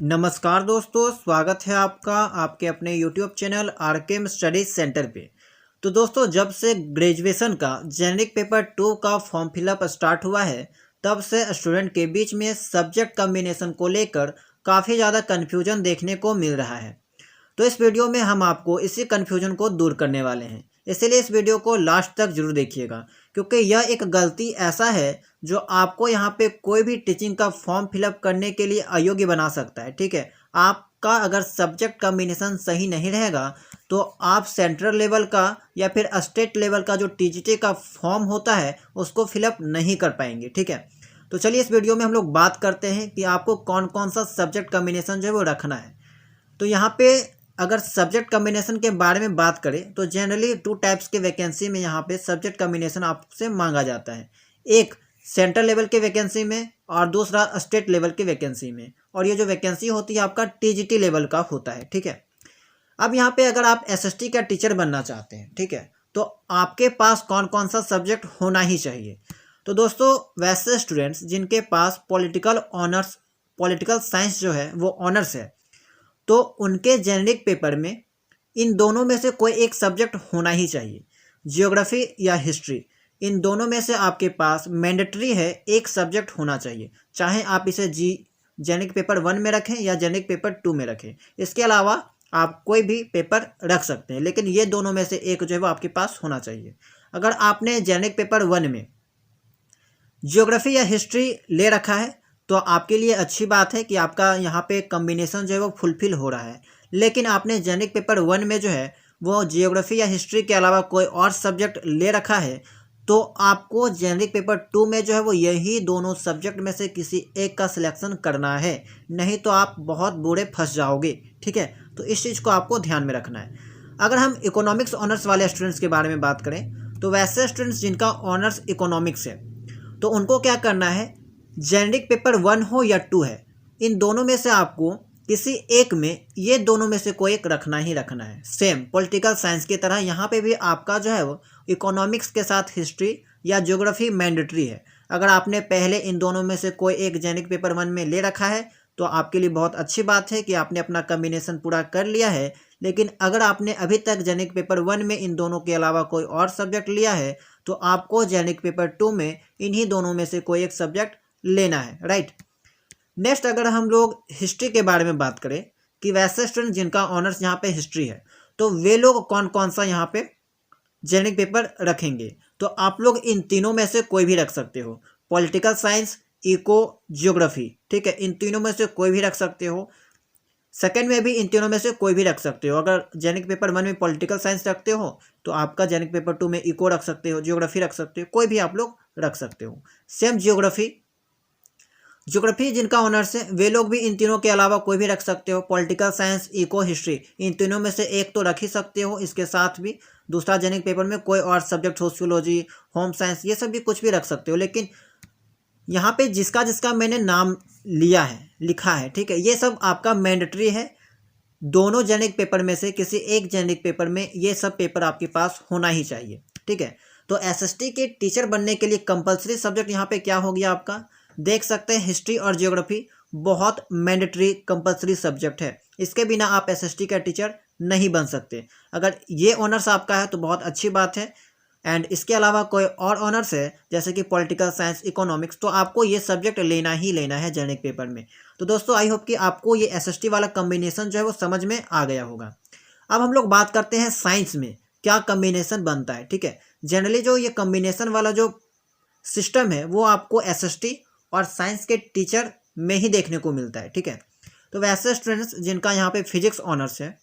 नमस्कार दोस्तों, स्वागत है आपका आपके अपने YouTube channel RKM studies centre पे। तो दोस्तों, जब से ग्रेजुएशन का जेनेरिक पेपर 2 का फॉर्म फिलअप स्टार्ट हुआ है, तब से स्टूडेंट के बीच में सब्जेक्ट कम्बिनेशन को लेकर काफ़ी ज़्यादा कन्फ्यूजन देखने को मिल रहा है। तो इस वीडियो में हम आपको इसी कन्फ्यूजन को दूर करने वाले हैं, इसीलिए इस वीडियो को लास्ट तक जरूर देखिएगा, क्योंकि यह एक गलती ऐसा है जो आपको यहाँ पे कोई भी टीचिंग का फॉर्म फिलअप करने के लिए अयोग्य बना सकता है। ठीक है, आपका अगर सब्जेक्ट कम्बिनेशन सही नहीं रहेगा तो आप सेंट्रल लेवल का या फिर स्टेट लेवल का जो टीजीटी का फॉर्म होता है उसको फिलअप नहीं कर पाएंगे। ठीक है, तो चलिए इस वीडियो में हम लोग बात करते हैं कि आपको कौन कौन सा सब्जेक्ट कम्बिनेशन जो है वो रखना है। तो यहाँ पे अगर सब्जेक्ट कम्बिनेशन के बारे में बात करें तो जनरली 2 टाइप्स के वैकेंसी में यहाँ पे सब्जेक्ट कम्बिनेशन आपसे मांगा जाता है। एक सेंट्रल लेवल के वैकेंसी में और दूसरा स्टेट लेवल के वैकेंसी में, और ये जो वैकेंसी होती है आपका टीजीटी लेवल का होता है। ठीक है, अब यहाँ पे अगर आप एसएसटी का टीचर बनना चाहते हैं, ठीक है, तो आपके पास कौन कौन सा सब्जेक्ट होना ही चाहिए। तो दोस्तों, वैसे स्टूडेंट्स जिनके पास पॉलिटिकल साइंस जो है वो ऑनर्स है, तो उनके जेनेरिक पेपर में इन दोनों में से कोई एक सब्जेक्ट होना ही चाहिए। जियोग्राफी या हिस्ट्री, इन दोनों में से आपके पास मैंडेटरी है एक सब्जेक्ट होना चाहिए, चाहे आप इसे जेनेरिक पेपर 1 में रखें या जेनेरिक पेपर 2 में रखें। इसके अलावा आप कोई भी पेपर रख सकते हैं, लेकिन ये दोनों में से एक जो है वो आपके पास होना चाहिए। अगर आपने जेनेरिक पेपर 1 में जियोग्राफी या हिस्ट्री ले रखा है तो आपके लिए अच्छी बात है कि आपका यहाँ पे कम्बिनेशन जो है वो फुलफिल हो रहा है। लेकिन आपने जेनेरिक पेपर 1 में जो है वो जियोग्राफी या हिस्ट्री के अलावा कोई और सब्जेक्ट ले रखा है, तो आपको जेनेरिक पेपर 2 में जो है वो यही दोनों सब्जेक्ट में से किसी एक का सिलेक्शन करना है, नहीं तो आप बहुत बुरे फंस जाओगे। ठीक है, तो इस चीज़ को आपको ध्यान में रखना है। अगर हम इकोनॉमिक्स ऑनर्स वाले स्टूडेंट्स के बारे में बात करें, तो वैसे स्टूडेंट्स जिनका ऑनर्स इकोनॉमिक्स है, तो उनको क्या करना है, जेनेरिक पेपर 1 हो या 2 है, इन दोनों में से आपको किसी एक में ये दोनों में से कोई एक रखना ही रखना है। सेम पॉलिटिकल साइंस की तरह यहाँ पे भी आपका जो है वो इकोनॉमिक्स के साथ हिस्ट्री या ज्योग्राफी मैंडेटरी है। अगर आपने पहले इन दोनों में से कोई एक जेनेरिक पेपर 1 में ले रखा है तो आपके लिए बहुत अच्छी बात है कि आपने अपना कम्बिनेशन पूरा कर लिया है। लेकिन अगर आपने अभी तक जेनेरिक पेपर 1 में इन दोनों के अलावा कोई और सब्जेक्ट लिया है तो आपको जेनेरिक पेपर 2 में इन्हीं दोनों में से कोई एक सब्जेक्ट लेना है। राइट, नेक्स्ट अगर हम लोग हिस्ट्री के बारे में बात करें कि वैसे स्टूडेंट जिनका ऑनर्स यहाँ पे हिस्ट्री है, तो वे लोग कौन कौन सा यहाँ पे जेनेरिक पेपर रखेंगे। तो आप लोग इन तीनों में से कोई भी रख सकते हो, पॉलिटिकल साइंस, इको, जियोग्राफी। ठीक है, इन तीनों में से कोई भी रख सकते हो। सेकेंड में भी इन तीनों में से कोई भी रख सकते हो। अगर जेनेरिक पेपर 1 में पॉलिटिकल साइंस रखते हो तो आपका जेनेरिक पेपर 2 में इको रख सकते हो, जियोग्राफी रख सकते हो, कोई भी आप लोग रख सकते हो। सेम ज्योग्राफी जिनका ऑनर्स है वे लोग भी इन तीनों के अलावा कोई भी रख सकते हो। पॉलिटिकल साइंस, इको, हिस्ट्री, इन तीनों में से एक तो रख ही सकते हो। इसके साथ भी दूसरा जेनेरिक पेपर में कोई और सब्जेक्ट, सोशियोलॉजी, होम साइंस, ये सब भी कुछ भी रख सकते हो। लेकिन यहाँ पे जिसका जिसका मैंने नाम लिखा है, ठीक है, ये सब आपका मैंडेटरी है। दोनों जेनेरिक पेपर में से किसी एक जेनेरिक पेपर में ये सब पेपर आपके पास होना ही चाहिए। ठीक है, तो एसएसटी के टीचर बनने के लिए कंपलसरी सब्जेक्ट यहाँ पे क्या हो गया आपका, देख सकते हैं, हिस्ट्री और जियोग्राफी बहुत मैंडेटरी कंपलसरी सब्जेक्ट है। इसके बिना आप एसएसटी का टीचर नहीं बन सकते। अगर ये ऑनर्स आपका है तो बहुत अच्छी बात है, एंड इसके अलावा कोई और ऑनर्स है जैसे कि पॉलिटिकल साइंस, इकोनॉमिक्स, तो आपको ये सब्जेक्ट लेना ही लेना है जेनेरिक पेपर में। तो दोस्तों, आई होप कि आपको ये एसएसटी वाला कम्बिनेशन जो है वो समझ में आ गया होगा। अब हम लोग बात करते हैं साइंस में क्या कम्बिनेशन बनता है। ठीक है, जनरली जो ये कम्बिनेशन वाला जो सिस्टम है वो आपको एसएसटी और साइंस के टीचर में ही देखने को मिलता है। ठीक है, तो वैसे स्टूडेंट्स जिनका यहाँ पे फिजिक्स ऑनर्स है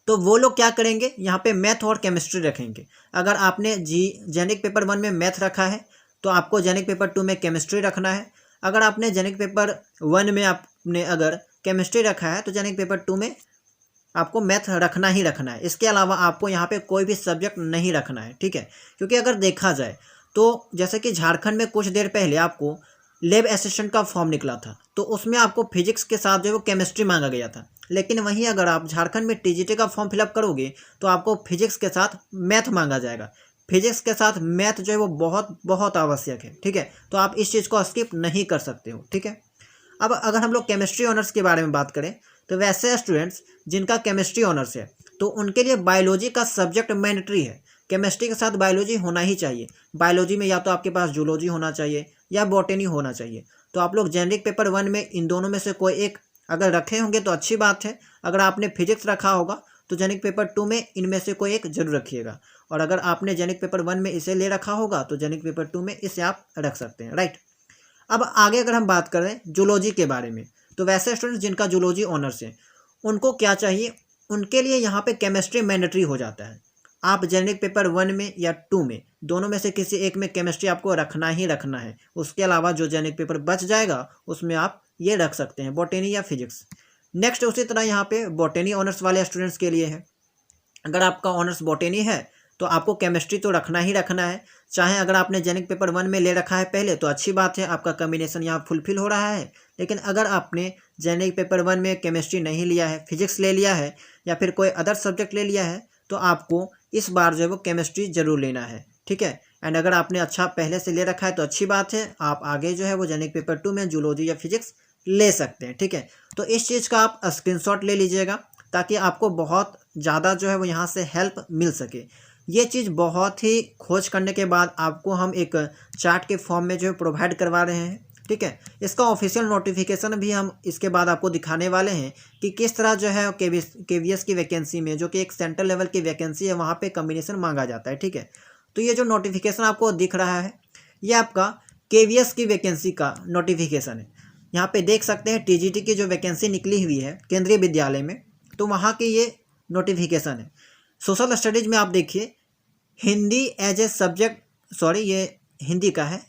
तो वो लोग क्या करेंगे, यहाँ पे मैथ और केमिस्ट्री रखेंगे। अगर आपने जेनेरिक पेपर 1 में मैथ रखा है तो आपको जेनेरिक पेपर 2 में केमिस्ट्री रखना है। अगर आपने जेनेरिक पेपर 1 में आपने अगर केमिस्ट्री रखा है तो जेनेरिक पेपर 2 में आपको मैथ रखना ही रखना है। इसके अलावा आपको यहाँ पे कोई भी सब्जेक्ट नहीं रखना है। ठीक है, क्योंकि अगर देखा जाए तो जैसे कि झारखंड में कुछ देर पहले आपको लैब असिस्टेंट का फॉर्म निकला था, तो उसमें आपको फिजिक्स के साथ जो है वो केमिस्ट्री मांगा गया था। लेकिन वहीं अगर आप झारखंड में टीजीटी का फॉर्म फिलअप करोगे तो आपको फिजिक्स के साथ मैथ मांगा जाएगा। फिजिक्स के साथ मैथ जो है वो बहुत बहुत आवश्यक है। ठीक है, तो आप इस चीज़ को स्किप नहीं कर सकते हो। ठीक है, अब अगर हम लोग केमिस्ट्री ऑनर्स के बारे में बात करें तो वैसे स्टूडेंट्स जिनका केमिस्ट्री ऑनर्स है तो उनके लिए बायोलॉजी का सब्जेक्ट मैंडेटरी है। केमिस्ट्री के साथ बायोलॉजी होना ही चाहिए। बायोलॉजी में या तो आपके पास जूलॉजी होना चाहिए या बॉटनी होना चाहिए। तो आप लोग जेनरिक पेपर 1 में इन दोनों में से कोई एक अगर रखे होंगे तो अच्छी बात है। अगर आपने फिजिक्स रखा होगा तो जेनिक पेपर 2 में इनमें से कोई एक जरूर रखिएगा, और अगर आपने जेनिक पेपर 1 में इसे ले रखा होगा तो जेनिक पेपर 2 में इसे आप रख सकते हैं, राइट। अब आगे अगर हम बात करें जूलॉजी के बारे में तो वैसे स्टूडेंट्स जिनका जूलॉजी ऑनर्स है उनको क्या चाहिए, उनके लिए यहाँ पे केमिस्ट्री मैंडेटरी हो जाता है। आप जेनेरिक पेपर 1 में या 2 में दोनों में से किसी एक में केमिस्ट्री आपको रखना ही रखना है। उसके अलावा जो जेनेरिक पेपर बच जाएगा उसमें आप ये रख सकते हैं, बॉटनी या फिजिक्स। नेक्स्ट उसी तरह यहाँ पे बॉटनी ऑनर्स वाले स्टूडेंट्स के लिए है। अगर आपका ऑनर्स बॉटनी है तो आपको केमिस्ट्री तो रखना ही रखना है। चाहे अगर आपने जेनेरिक पेपर 1 में ले रखा है पहले तो अच्छी बात है, आपका कॉम्बिनेशन यहाँ फुलफिल हो रहा है। लेकिन अगर आपने जेनेरिक पेपर 1 में केमिस्ट्री नहीं लिया है, फिजिक्स ले लिया है या फिर कोई अदर सब्जेक्ट ले लिया है तो आपको इस बार जो है वो केमिस्ट्री जरूर लेना है, ठीक है। एंड अगर आपने अच्छा पहले से ले रखा है तो अच्छी बात है, आप आगे जो है वो जेनेरिक पेपर 2 में जूलॉजी या फिजिक्स ले सकते हैं, ठीक है। तो इस चीज़ का आप स्क्रीनशॉट ले लीजिएगा ताकि आपको बहुत ज़्यादा जो है वो यहाँ से हेल्प मिल सके। ये चीज़ बहुत ही खोज करने के बाद आपको हम एक चार्ट के फॉर्म में जो है प्रोवाइड करवा रहे हैं, ठीक है। इसका ऑफिशियल नोटिफिकेशन भी हम इसके बाद आपको दिखाने वाले हैं कि किस तरह जो है केवीएस की वैकेंसी में, जो कि एक सेंट्रल लेवल की वैकेंसी है, वहाँ पे कॉम्बिनेशन मांगा जाता है, ठीक है। तो ये जो नोटिफिकेशन आपको दिख रहा है ये आपका केवीएस की वैकेंसी का नोटिफिकेशन है। यहाँ पे देख सकते हैं टीजीटी की जो वैकेंसी निकली हुई है केंद्रीय विद्यालय में, तो वहाँ की ये नोटिफिकेशन है। सोशल स्टडीज़ में आप देखिए Hindi as a subject, sorry ये हिंदी का है,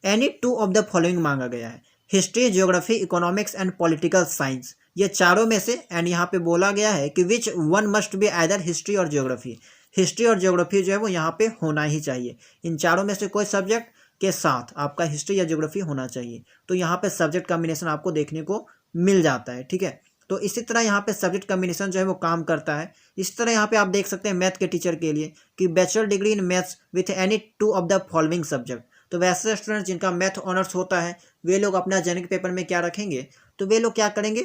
एनी 2 ऑफ द फॉलोइंग मांगा गया है, history, geography, economics and political science, ये चारों में से। एंड यहाँ पे बोला गया है कि which one must be either history और ज्योग्राफी, हिस्ट्री और ज्योग्राफी जो है वो यहाँ पे होना ही चाहिए। इन चारों में से कोई सब्जेक्ट के साथ आपका हिस्ट्री या ज्योग्राफी होना चाहिए। तो यहाँ पे सब्जेक्ट कॉम्बिनेशन आपको देखने को मिल जाता है, ठीक है। तो इसी तरह यहाँ पे सब्जेक्ट कॉम्बिनेशन जो है वो काम करता है। इस तरह यहाँ पे आप देख सकते हैं मैथ के टीचर के लिए कि bachelor degree in maths with any 2 of the following subject. तो वैसे स्टूडेंट जिनका मैथ ऑनर्स होता है वे लोग अपना जेनेरिक पेपर में क्या रखेंगे, तो वे लोग क्या करेंगे,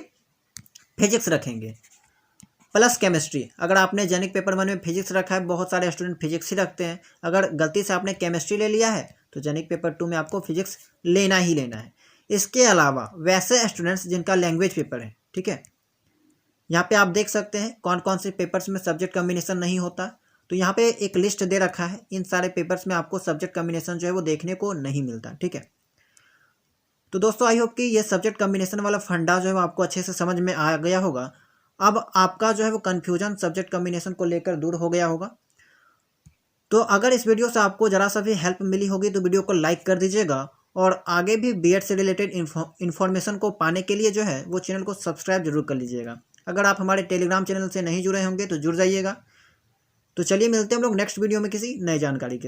फिजिक्स रखेंगे प्लस केमिस्ट्री। अगर आपने जेनेरिक पेपर 1 में फिजिक्स रखा है, बहुत सारे स्टूडेंट फिजिक्स ही रखते हैं, अगर गलती से आपने केमिस्ट्री ले लिया है तो जेनेरिक पेपर 2 में आपको फिजिक्स लेना ही लेना है। इसके अलावा वैसे स्टूडेंट्स जिनका लैंग्वेज पेपर है, ठीक है, यहाँ पे आप देख सकते हैं कौन कौन से पेपर्स में सब्जेक्ट कॉम्बिनेशन नहीं होता। तो यहाँ पे एक लिस्ट दे रखा है, इन सारे पेपर्स में आपको सब्जेक्ट कॉम्बिनेशन जो है वो देखने को नहीं मिलता, ठीक है। तो दोस्तों आई होप कि ये सब्जेक्ट कॉम्बिनेशन वाला फंडा जो है वो आपको अच्छे से समझ में आ गया होगा। अब आपका जो है वो कन्फ्यूजन सब्जेक्ट कॉम्बिनेशन को लेकर दूर हो गया होगा। तो अगर इस वीडियो से आपको ज़रा सा भी हेल्प मिली होगी तो वीडियो को लाइक कर दीजिएगा, और आगे भी बीएड से रिलेटेड इन्फॉर्मेशन को पाने के लिए जो है वो चैनल को सब्सक्राइब जरूर कर लीजिएगा। अगर आप हमारे टेलीग्राम चैनल से नहीं जुड़े होंगे तो जुड़ जाइएगा। तो चलिए मिलते हैं हम लोग नेक्स्ट वीडियो में किसी नई जानकारी के साथ।